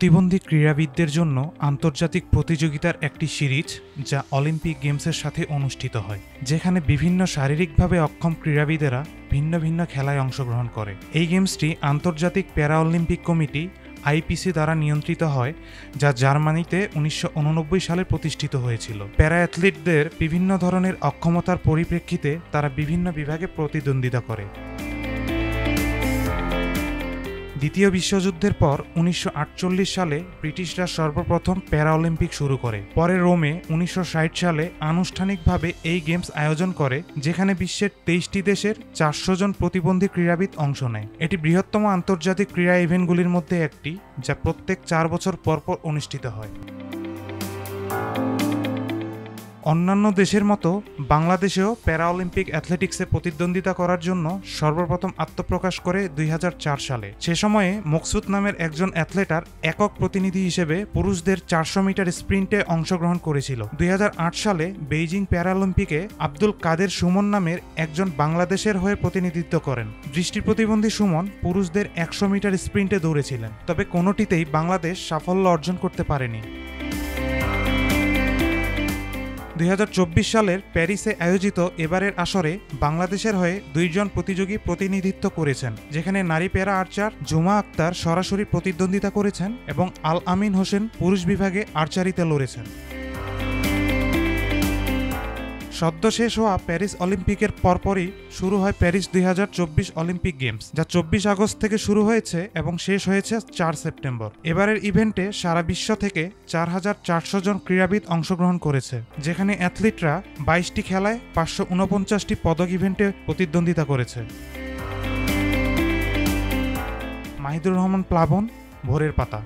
প্রতিবন্ধী ক্রীড়াবিদদের জন্য আন্তর্জাতিক প্রতিযোগিতার একটি সিরিজ যা অলিম্পিক গেমসের সাথে অনুষ্ঠিত হয়, যেখানে বিভিন্ন শারীরিকভাবে অক্ষম ক্রীড়াবিদেরা ভিন্ন ভিন্ন খেলায় অংশগ্রহণ করে। এই গেমসটি আন্তর্জাতিক প্যারা অলিম্পিক কমিটি আইপিসি দ্বারা নিয়ন্ত্রিত হয়, যা জার্মানিতে 1989 সালে প্রতিষ্ঠিত হয়েছিল। প্যারা অ্যাথলিটদের বিভিন্ন ধরনের অক্ষমতার পরিপ্রেক্ষিতে তারা বিভিন্ন বিভাগে প্রতিদ্বন্দ্বিতা করে। দ্বিতীয় বিশ্বযুদ্ধের পর 1948 সালে ব্রিটিশরা সর্বপ্রথম প্যারা অলিম্পিক শুরু করে। পরে রোমে 1960 সালে আনুষ্ঠানিকভাবে এই গেমস আয়োজন করে, যেখানে বিশ্বের 23টি দেশের 400 জন প্রতিবন্ধী ক্রীড়াবিদ অংশ নেয়। এটি বৃহত্তম আন্তর্জাতিক ক্রীড়া ইভেন্টগুলির মধ্যে একটি, যা প্রত্যেক 4 বছর পর পর অনুষ্ঠিত হয়। অন্যান্য দেশের মতো বাংলাদেশেও প্যারা অলিম্পিক অ্যাথলেটিক্সে প্রতিদ্বন্দ্বিতা করার জন্য সর্বপ্রথম আত্মপ্রকাশ করে 2004 সালে। সে সময়ে মকসুদ নামের একজন অ্যাথলেটার একক প্রতিনিধি হিসেবে পুরুষদের 400 মিটার স্প্রিন্টে অংশগ্রহণ করেছিল। 2008 সালে বেইজিং প্যারাঅলিম্পিকে আব্দুল কাদের সুমন নামের একজন বাংলাদেশের হয়ে প্রতিনিধিত্ব করেন। দৃষ্টি প্রতিবন্ধী সুমন পুরুষদের 100 মিটার স্প্রিন্টে দৌড়েছিলেন, তবে কোনোটিতেই বাংলাদেশ সাফল্য অর্জন করতে পারেনি। 2024 সালের প্যারিসে আয়োজিত এবারের আসরে বাংলাদেশের হয়ে 2 জন প্রতিযোগী প্রতিনিধিত্ব করেছেন, যেখানে নারী প্যারা আর্চার জুমা আক্তার সরাসরি প্রতিদ্বন্দ্বিতা করেছেন এবং আল আমিন হোসেন পুরুষ বিভাগে আর্চারিতে লড়েছেন। সদ্য শেষ হওয়া প্যারিস অলিম্পিকের পরপরই শুরু হয় প্যারিস 2024 অলিম্পিক গেমস, যা 24 আগস্ট থেকে শুরু হয়েছে এবং শেষ হয়েছে 4 সেপ্টেম্বর। এবারের ইভেন্টে সারা বিশ্ব থেকে 4400 জন ক্রীড়াবিদ অংশগ্রহণ করেছে, যেখানে অ্যাথলিটরা 22টি খেলায় 549টি পদক ইভেন্টে প্রতিদ্বন্দ্বিতা করেছে। মাহিদুর রহমান প্লাবন, ভোরের পাতা।